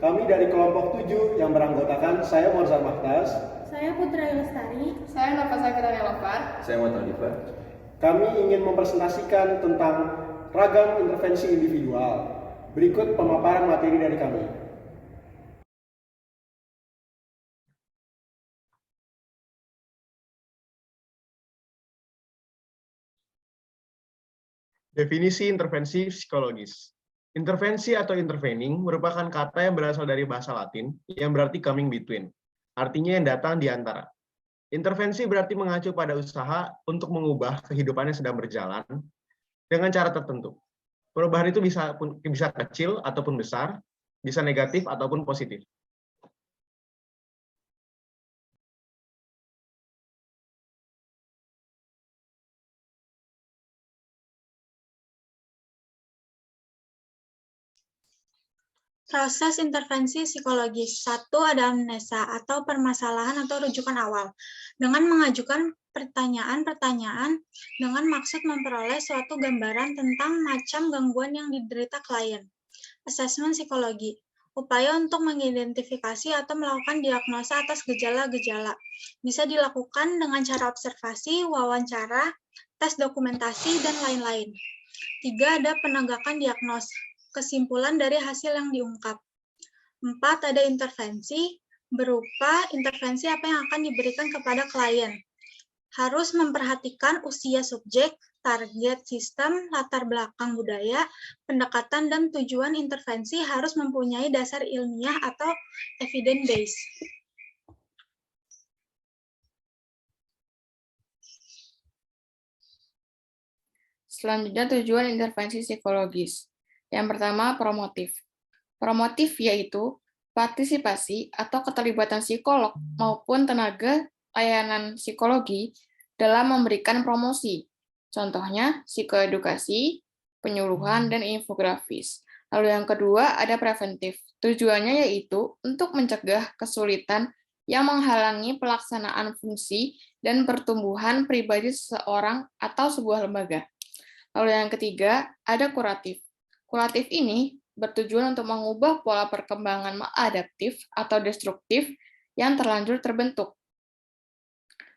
Kami dari kelompok 7 yang beranggotakan saya Morzal Maktas. Saya Putri Lestari. Saya Nafasa Kirani. Saya Muhammad Diva. Kami ingin mempresentasikan tentang ragam intervensi individual. Berikut pemaparan materi dari kami. Definisi intervensi psikologis. Intervensi atau intervening merupakan kata yang berasal dari bahasa Latin yang berarti coming between, artinya yang datang di antara. Intervensi berarti mengacu pada usaha untuk mengubah kehidupan yang sedang berjalan dengan cara tertentu. Perubahan itu bisa kecil ataupun besar, bisa negatif ataupun positif. Proses intervensi psikologis. 1. Ada amnesa atau permasalahan atau rujukan awal. Dengan mengajukan pertanyaan-pertanyaan dengan maksud memperoleh suatu gambaran tentang macam gangguan yang diderita klien. Asesmen psikologi. Upaya untuk mengidentifikasi atau melakukan diagnosa atas gejala-gejala. Bisa dilakukan dengan cara observasi, wawancara, tes dokumentasi, dan lain-lain. 3. Ada penegakan diagnosa. Kesimpulan dari hasil yang diungkap. 4. Ada intervensi, berupa intervensi apa yang akan diberikan kepada klien. Harus memperhatikan usia subjek, target sistem, latar belakang budaya, pendekatan dan tujuan intervensi harus mempunyai dasar ilmiah atau evidence base. Selanjutnya tujuan intervensi psikologis. Yang pertama, promotif. Promotif yaitu partisipasi atau keterlibatan psikolog maupun tenaga layanan psikologi dalam memberikan promosi. Contohnya, psikoedukasi, penyuluhan, dan infografis. Lalu yang kedua, ada preventif. Tujuannya yaitu untuk mencegah kesulitan yang menghalangi pelaksanaan fungsi dan pertumbuhan pribadi seseorang atau sebuah lembaga. Lalu yang ketiga, ada kuratif. Kuratif ini bertujuan untuk mengubah pola perkembangan maladaptif atau destruktif yang terlanjur terbentuk.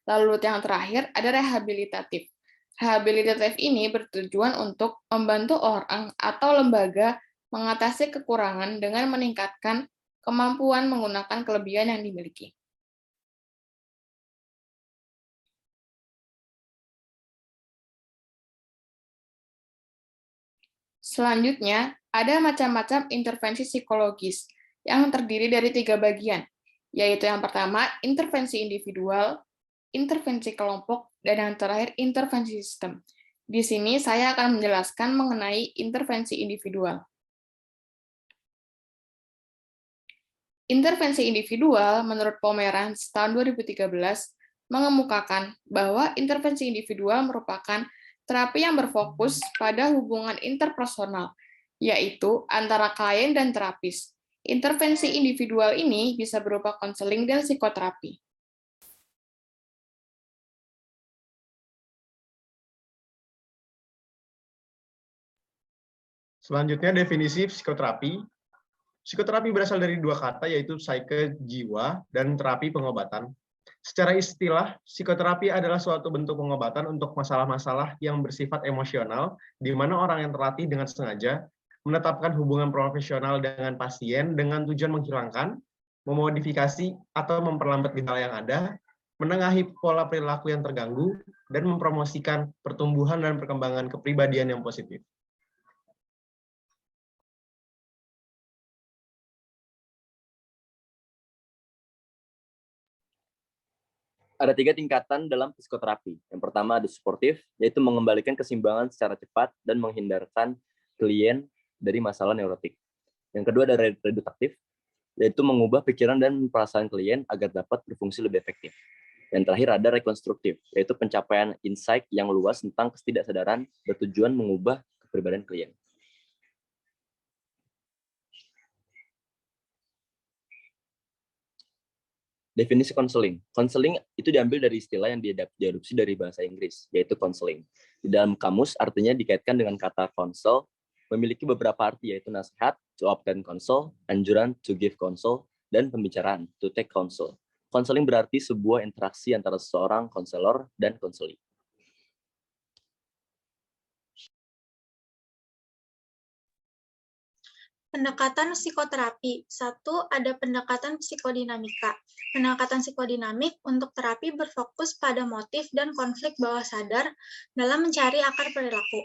Lalu yang terakhir, ada rehabilitatif. Rehabilitatif ini bertujuan untuk membantu orang atau lembaga mengatasi kekurangan dengan meningkatkan kemampuan menggunakan kelebihan yang dimiliki. Selanjutnya, ada macam-macam intervensi psikologis yang terdiri dari 3 bagian, yaitu yang pertama, intervensi individual, intervensi kelompok, dan yang terakhir, intervensi sistem. Di sini saya akan menjelaskan mengenai intervensi individual. Intervensi individual, menurut Pomeranz tahun 2013, mengemukakan bahwa intervensi individual merupakan terapi yang berfokus pada hubungan interpersonal, yaitu antara klien dan terapis. Intervensi individual ini bisa berupa konseling dan psikoterapi. Selanjutnya definisi psikoterapi. Psikoterapi berasal dari 2 kata, yaitu psyche, jiwa, dan terapi, pengobatan. Secara istilah, psikoterapi adalah suatu bentuk pengobatan untuk masalah-masalah yang bersifat emosional, di mana orang yang terlatih dengan sengaja menetapkan hubungan profesional dengan pasien dengan tujuan menghilangkan, memodifikasi, atau memperlambat gejala yang ada, menengahi pola perilaku yang terganggu, dan mempromosikan pertumbuhan dan perkembangan kepribadian yang positif. Ada 3 tingkatan dalam psikoterapi. Yang pertama ada suportif, yaitu mengembalikan keseimbangan secara cepat dan menghindarkan klien dari masalah neurotik. Yang kedua ada reduktif, yaitu mengubah pikiran dan perasaan klien agar dapat berfungsi lebih efektif. Yang terakhir ada rekonstruktif, yaitu pencapaian insight yang luas tentang ketidaksadaran bertujuan mengubah kepribadian klien. Definisi konseling. Konseling itu diambil dari istilah yang diadopsi dari bahasa Inggris, yaitu counseling. Di dalam kamus artinya dikaitkan dengan kata counsel, memiliki beberapa arti, yaitu nasihat, to obtain counsel, anjuran, to give counsel, dan pembicaraan, to take counsel. Counseling berarti sebuah interaksi antara seorang konselor dan konseli. Pendekatan psikoterapi. 1. Ada pendekatan psikodinamika. Pendekatan psikodinamik untuk terapi berfokus pada motif dan konflik bawah sadar dalam mencari akar perilaku.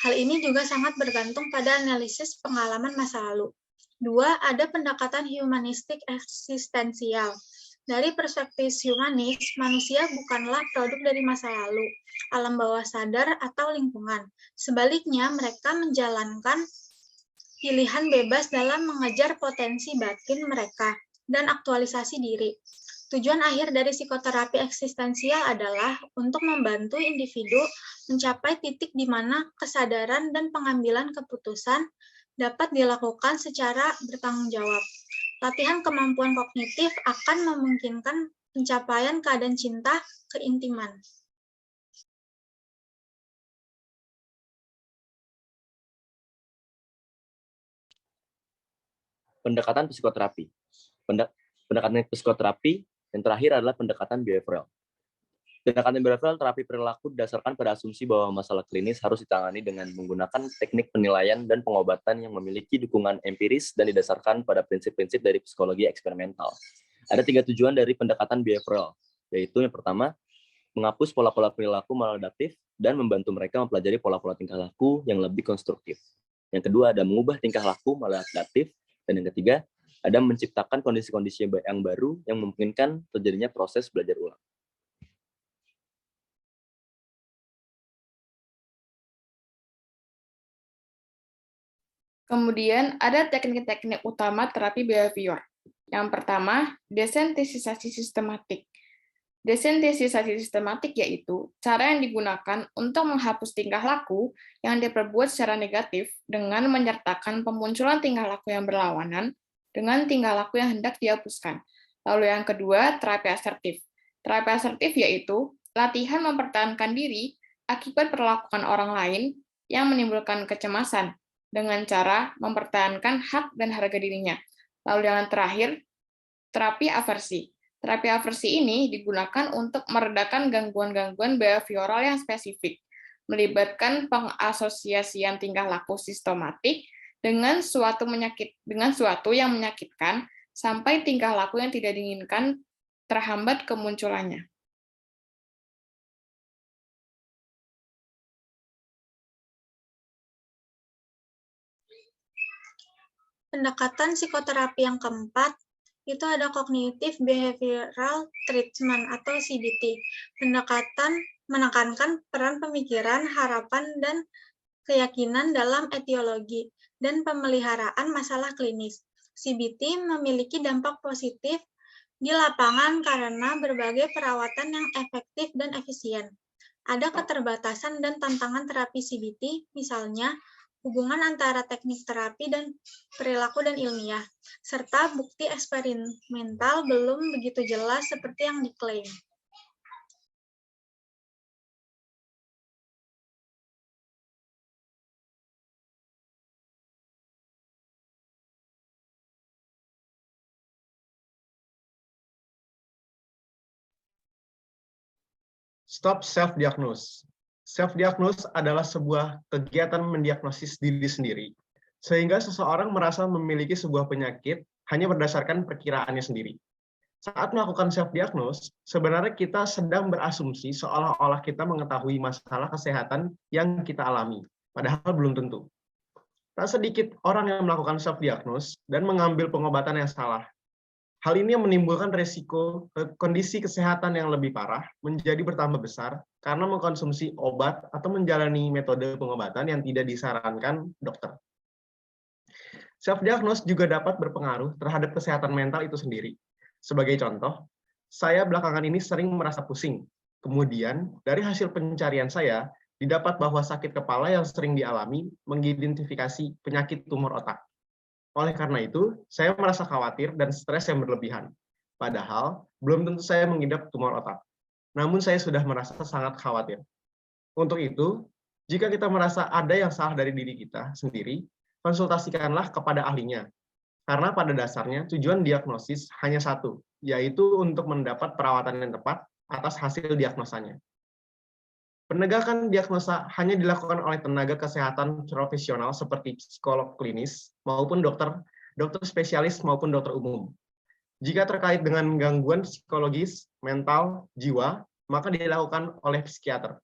Hal ini juga sangat bergantung pada analisis pengalaman masa lalu. 2. Ada pendekatan humanistik eksistensial. Dari perspektif humanis, manusia bukanlah produk dari masa lalu, alam bawah sadar, atau lingkungan. Sebaliknya, mereka menjalankan pilihan bebas dalam mengejar potensi batin mereka dan aktualisasi diri. Tujuan akhir dari psikoterapi eksistensial adalah untuk membantu individu mencapai titik di mana kesadaran dan pengambilan keputusan dapat dilakukan secara bertanggung jawab. Latihan kemampuan kognitif akan memungkinkan pencapaian keadaan cinta keintiman. Pendekatan psikoterapi. Pendekatan psikoterapi yang terakhir adalah pendekatan behavioral. Pendekatan behavioral terapi perilaku didasarkan pada asumsi bahwa masalah klinis harus ditangani dengan menggunakan teknik penilaian dan pengobatan yang memiliki dukungan empiris dan didasarkan pada prinsip-prinsip dari psikologi eksperimental. Ada 3 tujuan dari pendekatan behavioral, yaitu yang pertama, menghapus pola-pola perilaku maladaptif dan membantu mereka mempelajari pola-pola tingkah laku yang lebih konstruktif. Yang kedua, ada mengubah tingkah laku maladaptif. Dan yang ketiga, ada menciptakan kondisi-kondisi yang baru yang memungkinkan terjadinya proses belajar ulang. Kemudian ada teknik-teknik utama terapi behavior. Yang pertama, desensitisasi sistematik. Desensitisasi sistematik yaitu cara yang digunakan untuk menghapus tingkah laku yang diperbuat secara negatif dengan menyertakan pemunculan tingkah laku yang berlawanan dengan tingkah laku yang hendak dihapuskan. Lalu yang kedua, terapi asertif. Terapi asertif yaitu latihan mempertahankan diri akibat perlakuan orang lain yang menimbulkan kecemasan dengan cara mempertahankan hak dan harga dirinya. Lalu yang terakhir, terapi aversi. Terapi aversi ini digunakan untuk meredakan gangguan-gangguan behavioral yang spesifik, melibatkan pengasosiasian tingkah laku sistematik dengan suatu yang menyakitkan sampai tingkah laku yang tidak diinginkan terhambat kemunculannya. Pendekatan psikoterapi yang keempat itu ada Cognitive Behavioral Treatment atau CBT. Pendekatan menekankan peran pemikiran, harapan, dan keyakinan dalam etiologi dan pemeliharaan masalah klinis. CBT memiliki dampak positif di lapangan karena berbagai perawatan yang efektif dan efisien. Ada keterbatasan dan tantangan terapi CBT, misalnya hubungan antara teknik terapi dan perilaku dan ilmiah, serta bukti eksperimental belum begitu jelas seperti yang diklaim. Stop self-diagnose. Self-diagnose adalah sebuah kegiatan mendiagnosis diri sendiri, sehingga seseorang merasa memiliki sebuah penyakit hanya berdasarkan perkiraannya sendiri. Saat melakukan self-diagnose, sebenarnya kita sedang berasumsi seolah-olah kita mengetahui masalah kesehatan yang kita alami, padahal belum tentu. Tak sedikit orang yang melakukan self-diagnose dan mengambil pengobatan yang salah. Hal ini menimbulkan risiko kondisi kesehatan yang lebih parah menjadi bertambah besar karena mengkonsumsi obat atau menjalani metode pengobatan yang tidak disarankan dokter. Self-diagnose juga dapat berpengaruh terhadap kesehatan mental itu sendiri. Sebagai contoh, saya belakangan ini sering merasa pusing. Kemudian, dari hasil pencarian saya, didapat bahwa sakit kepala yang sering dialami mengidentifikasi penyakit tumor otak. Oleh karena itu, saya merasa khawatir dan stres yang berlebihan. Padahal, belum tentu saya mengidap tumor otak. Namun saya sudah merasa sangat khawatir. Untuk itu, Jika kita merasa ada yang salah dari diri kita sendiri, konsultasikanlah kepada ahlinya. Karena pada dasarnya tujuan diagnosis hanya satu, yaitu untuk mendapat perawatan yang tepat atas hasil diagnosanya. Penegakan diagnosa hanya dilakukan oleh tenaga kesehatan profesional seperti psikolog klinis maupun dokter spesialis maupun dokter umum. Jika terkait dengan gangguan psikologis, mental, jiwa, maka dilakukan oleh psikiater.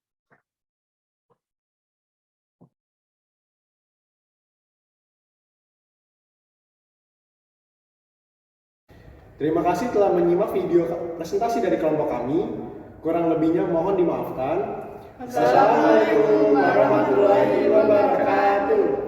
Terima kasih telah menyimak video presentasi dari kelompok kami. Kurang lebihnya mohon dimaafkan. Assalamualaikum warahmatullahi wabarakatuh.